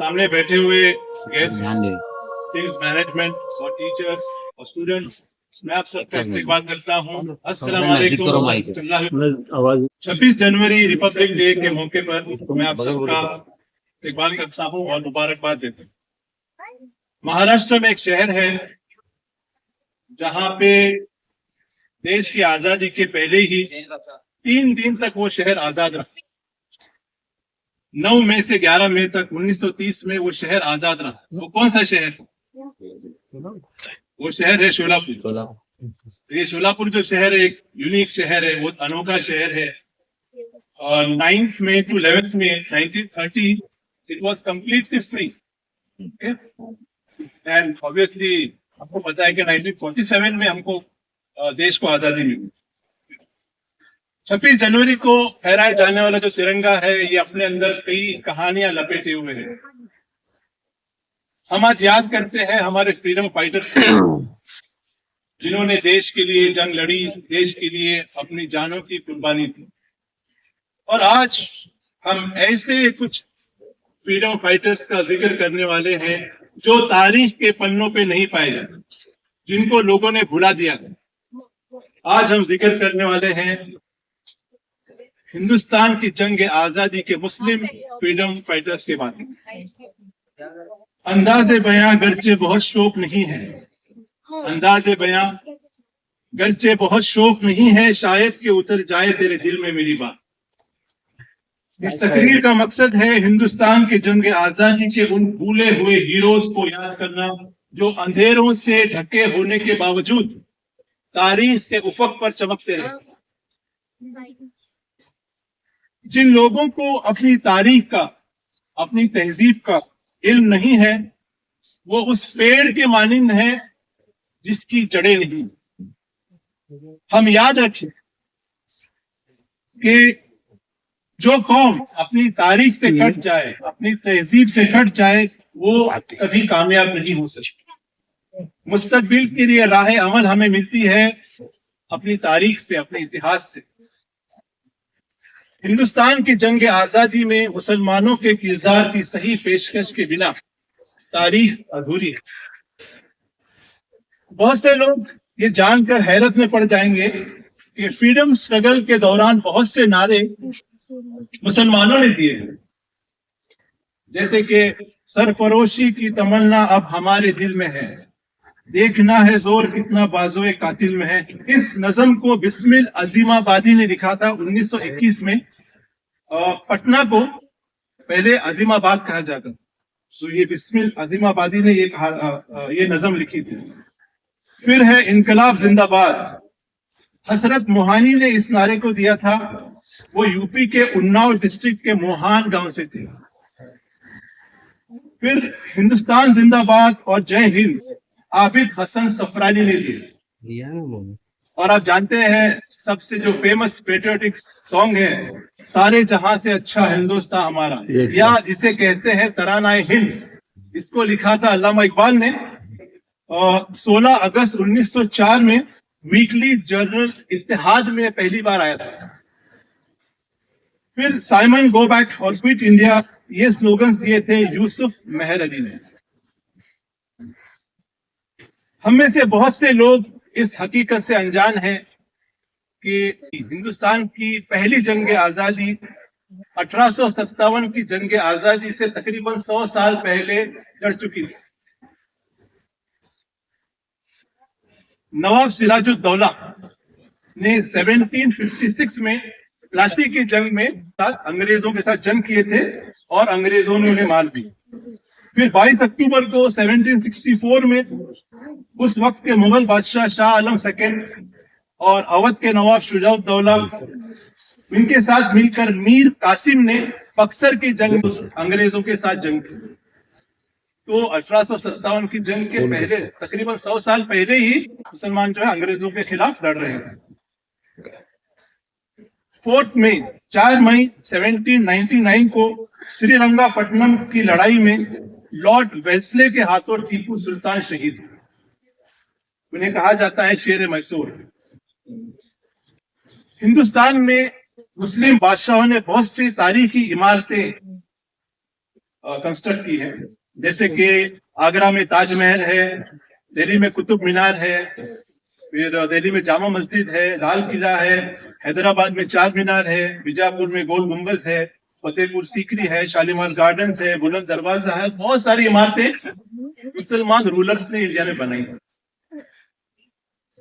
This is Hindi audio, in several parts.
सामने बैठे हुए गेस्ट, थिंग्स मैनेजमेंट और टीचर्स और स्टूडेंट्स, मैं आप सबका इस्तकबाल करता हूँ। अस्सलाम वालेकुम। 26 जनवरी रिपब्लिक डे के मौके पर मैं आप सबका इस्तकबाल करता हूँ और मुबारकबाद देता हूँ। महाराष्ट्र में एक शहर है जहाँ पे देश की आजादी के पहले ही 3 दिन तक वो शहर आजाद रहा। 9 मई से 11 मई तक 1930 में वो शहर आजाद रहा। वो कौन सा शहर? वो शहर है शोलापुर। ये शोलापुर जो शहर है एक यूनिक शहर है, वो अनोखा शहर है। और 9th May to 11th May 1930 it was completely free. And obviously आपको पता है कि 1947 में हमको देश को आजादी मिली। 26 जनवरी को फहराए जाने वाला जो तिरंगा है, ये अपने अंदर कई कहानियां लपेटे हुए हैं। हम आज याद करते हैं हमारे फ्रीडम फाइटर्स जिन्होंने देश के लिए जंग लड़ी, देश के लिए अपनी जानों की कुर्बानी दी। और आज हम ऐसे कुछ फ्रीडम फाइटर्स का जिक्र करने वाले हैं जो तारीख के पन्नों पे नहीं पाए जाते, जिनको लोगों ने भुला दिया। आज हम जिक्र करने वाले हैं हिंदुस्तान की जंग आजादी के मुस्लिम फ्रीडम फाइटर्स के बारे में। अंदाज़े बयां गर्चे बहुत शौक नहीं है, अंदाज़े बयां गर्चे बहुत शौक नहीं है, शायद कि उतर जाए तेरे दिल में मेरी बात। इस तकरीर का मकसद है हिंदुस्तान के जंग आजादी के उन भूले हुए हीरोज को याद करना जो अंधेरों से ढके होने के बावजूद तारीख के उफक पर चमकते रहे। जिन लोगों को अपनी तारीख का, अपनी तहजीब का इल्म नहीं है, वो उस पेड़ के मानिंद है जिसकी जड़ें नहीं। हम याद रखें कि जो कौम अपनी तारीख से कट जाए, अपनी तहजीब से कट जाए, वो कभी कामयाब नहीं हो सकती। मुस्तकबिल के लिए राह अमल हमें मिलती है अपनी तारीख से, अपने इतिहास से। हिंदुस्तान की जंग आजादी में मुसलमानों के किरदार की सही पेशकश के बिना तारीख अधूरी है। बहुत से लोग ये जानकर हैरत में पड़ जाएंगे कि फ्रीडम स्ट्रगल के दौरान बहुत से नारे मुसलमानों ने दिए, जैसे कि सरफरोशी की तमन्ना अब हमारे दिल में है, देखना है जोर कितना बाजोए कातिल में है। इस नज़म को बिस्मिल अजीमाबादी ने लिखा था 1921 में। पटना को पहले अजीमाबाद कहा जाता था, तो ये बिस्मिल अजीमाबादी ने ये नज़म लिखी थी। फिर है इनकलाब जिंदाबाद, हसरत मोहानी ने इस नारे को दिया था। वो यूपी के उन्नाव डिस्ट्रिक्ट के मोहान गांव से थे। फिर हिंदुस्तान जिंदाबाद और जय हिंद आबिद हसन सफरानी ने दी। और आप जानते हैं सबसे जो फेमस पेट्रियोटिक सॉन्ग है, सारे जहां से अच्छा हिंदुस्तान हमारा, या जिसे कहते हैं तरानाए हिंद, इसको लिखा था अल्लामा इकबाल ने। 16 अगस्त 1904 में वीकली जर्नल इत्तेहाद में पहली बार आया था। फिर साइमन गो बैक और क्विट इंडिया, ये स्लोगन्स दिए थे यूसुफ मेहर अली ने। हम में से बहुत से लोग इस हकीकत से अनजान हैं कि हिंदुस्तान की पहली जंग आजादी 1857 की जंग आजादी से तकरीबन 100 साल पहले लड़ चुकी थी। नवाब सिराजुद्दौला ने 1756 में प्लासी की जंग में अंग्रेजों के साथ जंग किए थे और अंग्रेजों ने उन्हें मार दी। फिर 22 अक्टूबर को 1764 में उस वक्त के मुगल बादशाह शाह आलम सेकंड और अवध के नवाब शुजाउद्दौला, इनके साथ मिलकर मीर कासिम ने बक्सर की जंग अंग्रेजों के साथ जंग की। तो 1857 की जंग के पहले तकरीबन 100 साल पहले ही मुसलमान जो है अंग्रेजों के खिलाफ लड़ रहे थे। 4 मई 1799 को श्रीरंगापट्टनम की लड़ाई में लॉर्ड वेल्सले के हाथों टीपू सुल्तान शहीद हुए। उन्हें कहा जाता है शेर मैसूर। हिंदुस्तान में मुस्लिम बादशाहों ने बहुत सी तारीखी इमारतें कंस्ट्रक्ट की है, जैसे कि आगरा में ताजमहल है, दिल्ली में कुतुब मीनार है, फिर दिल्ली में जामा मस्जिद है, लाल किला है, हैदराबाद में चार मीनार है, बीजापुर में गोल गुम्बज है, फतेहपुर सीकरी है, शालीमार गार्डन्स है, बुलंद दरवाजा है। बहुत सारी इमारतें मुसलमान रूलर्स ने इंडिया में बनाई।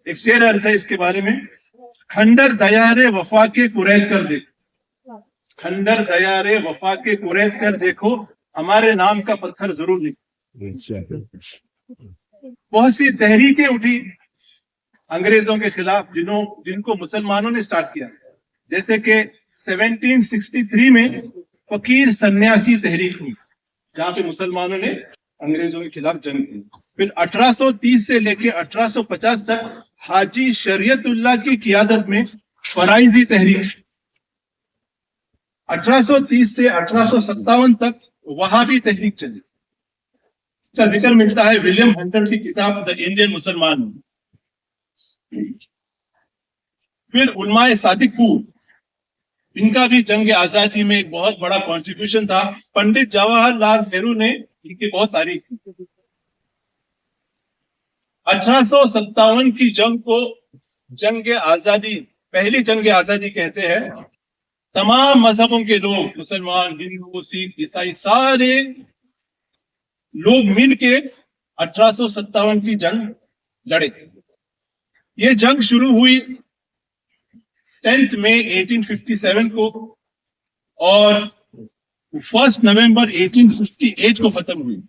एक शेर अर्ज है इसके बारे में, खंडर दयारे वफा के कुरैद कर देखो, खंडर दयारे वफा के कुरैद कर देखो, हमारे नाम का पत्थर जरूर लिखो। बहुत सी तहरीकें उठी अंग्रेजों के खिलाफ जिनको मुसलमानों ने स्टार्ट किया, जैसे कि 1763 में फकीर सन्यासी तहरीक हुई, जहां पे मुसलमानों ने अंग्रेजों के खिलाफ जंग की। फिर 1830 से लेकर 1850 तक हाजी शरीयतुल्लाह की क़ियादत में फराइजी तहरीक, 1830 से 1857 तक वहाबी तहरीक चली। इसका जिक्र मिलता है विलियम हंटर की किताब द इंडियन मुसलमान। फिर उलमाए सादिकपुर, इनका भी जंग आजादी में एक बहुत बड़ा कंट्रीब्यूशन था। पंडित जवाहरलाल नेहरू ने इनकी बहुत तारीफ की। 1857 की जंग को जंग आजादी, पहली जंग आजादी कहते हैं। तमाम मजहबों के लोग, मुसलमान, हिंदू, सिख, ईसाई, सारे लोग मिल के 1857 की जंग लड़े। ये जंग शुरू हुई 10 मई 1857 को और 1 नवंबर 1858 को खत्म हुई।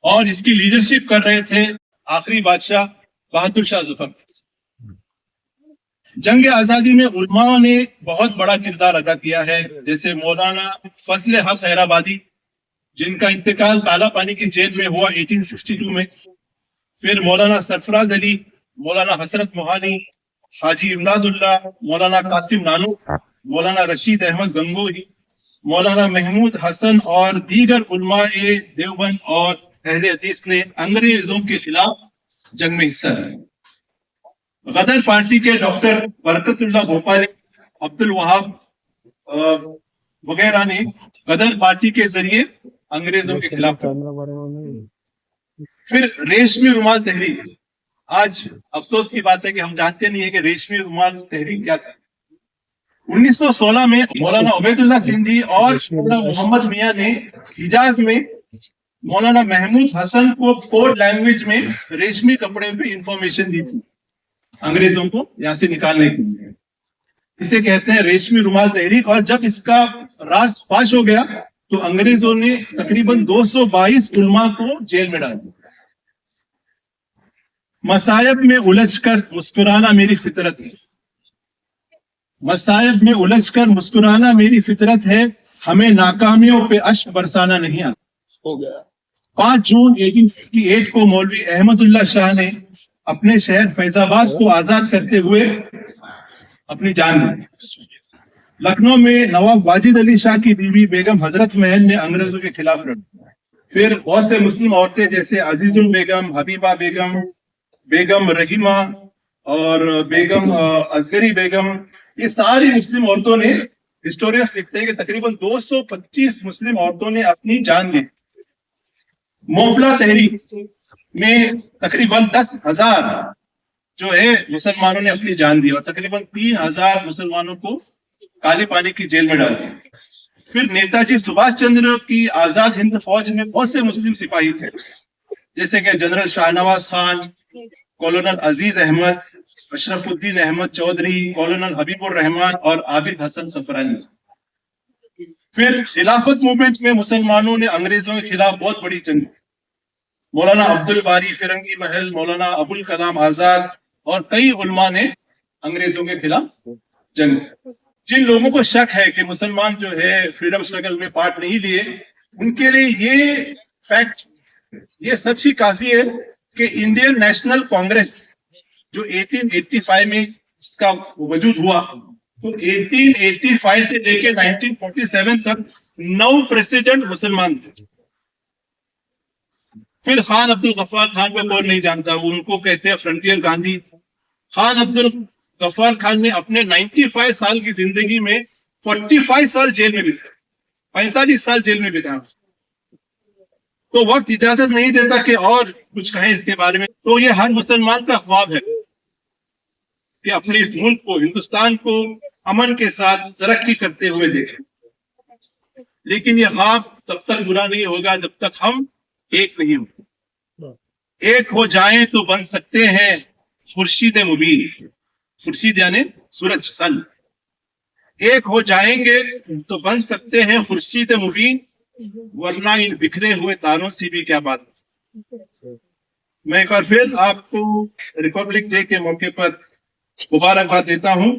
और इसकी लीडरशिप कर रहे थे आखिरी बादशाह बहादुर शाह जफर। जंग आजादी में उलमाओं ने बहुत बड़ा किरदार अदा किया है, जैसे मौलाना फजल हक हैदराबादी, जिनका इंतकाल काला पानी की जेल में हुआ 1862 में। फिर मौलाना सरफराज अली, मौलाना हसरत मोहानी, हाजी इमदादुल्लाह, मौलाना कासिम नानू, मौलाना रशीद अहमद गंगोही, मौलाना महमूद हसन और दीगर उलमाए देवबंद और अहले हदीस ने अंग्रेजों के खिलाफ जंग में हिस्सा लिया। गदर पार्टी के डॉक्टर बरकतुल्लाह भोपाली, अब्दुल वहाब वगैरह ने गदर पार्टी के जरिए अंग्रेजों के खिलाफ। फिर रेशमी रुमाल तहरीक, आज अफसोस की बात है कि हम जानते नहीं है कि रेशमी रुमाल तहरीक क्या था। 1916 में मौलाना उबैदुल्लाह सिंधी और मौलाना मोहम्मद मियां ने हिजाज में मौलाना महमूद हसन को कोड लैंग्वेज में रेशमी कपड़े पे इंफॉर्मेशन दी थी अंग्रेजों को यहां से निकालने के लिए। इसे कहते हैं रेशमी रुमाल तहरीक। और जब इसका राज फाश हो गया तो अंग्रेजों ने तकरीबन 222 उलमा को जेल में डाल दिया। मसायब में उलझकर मुस्कुराना मेरी फितरत है, मसायब में उलझकर मुस्कुराना मेरी फितरत है, हमें नाकामियों पे अश्क बरसाना नहीं आता। हो गया। 5 जून 1858 को मौलवी अहमदुल्लाह शाह ने अपने शहर फैजाबाद को आजाद करते हुए अपनी जान दी। लखनऊ में नवाब वाजिद अली शाह की बीवी बेगम हजरत महल ने अंग्रेजों के खिलाफ लड़ा। फिर बहुत से मुस्लिम औरतें जैसे अजीजुल बेगम, हबीबा बेगम, बेगम रहीमा और बेगम असगरी बेगम, ये सारी मुस्लिम औरतों ने, हिस्टोरियंस लिखते हैं कि तकरीबन 225 मुस्लिम औरतों ने अपनी जान दी। मोपला तहरीक में तकरीबन 10,000 जो है मुसलमानों ने अपनी जान दी और तकरीबन 3,000 मुसलमानों को काले पानी की जेल में डाल दिया। फिर नेताजी सुभाष चंद्र की आजाद हिंद फौज में बहुत से मुस्लिम सिपाही थे, जैसे कि जनरल शाहनवाज खान, कॉलोनल अजीज अहमद, अशरफुद्दीन अहमद चौधरी, कॉलोनल हबीबुर रहमान और आबिद हसन सफरानी। फिर खिलाफत मूवमेंट में मुसलमानों ने अंग्रेजों के खिलाफ बहुत बड़ी जंग, मौलाना अब्दुल बारी फिरंगी महल, मौलाना अबुल कलाम आजाद और कई उलमा ने अंग्रेजों के खिलाफ जंग। जिन लोगों को शक है कि मुसलमान जो है फ्रीडम स्ट्रगल में पार्ट नहीं लिए, उनके लिए ये फैक्ट, ये सच ही काफी है कि इंडियन नेशनल कांग्रेस जो 1885 में इसका वजूद हुआ, तो 1885 से लेकर 1947 तक 9 प्रेसिडेंट मुसलमान थे। फिर खान अब्दुल गफ्फार खान को कौन नहीं जानता, उनको कहते हैं फ्रंटियर गांधी। खान अब्दुल गफ्फार खान ने अपने 95 साल की जिंदगी में 45 साल जेल में बिताए, 45 साल जेल में बिताया। तो वक्त इजाजत नहीं देता कि और कुछ कहें इसके बारे में। तो ये हर मुसलमान का ख्वाब है कि अपने इस मुल्क को, हिंदुस्तान को अमन के साथ तरक्की करते हुए देखें। लेकिन ये ख्वाब तब तक बुरा नहीं होगा जब तक हम एक नहीं होंगे। एक हो जाएं तो बन सकते हैं खुर्शीद मुबीन। खुर्शीद यानी सूरज, सन। एक हो जाएंगे तो बन सकते हैं खुर्शीद मुबीन, वरना इन बिखरे हुए तारों से भी क्या बात। मैं एक बार फिर आपको रिपब्लिक डे के मौके पर मुबारकबाद देता हूं।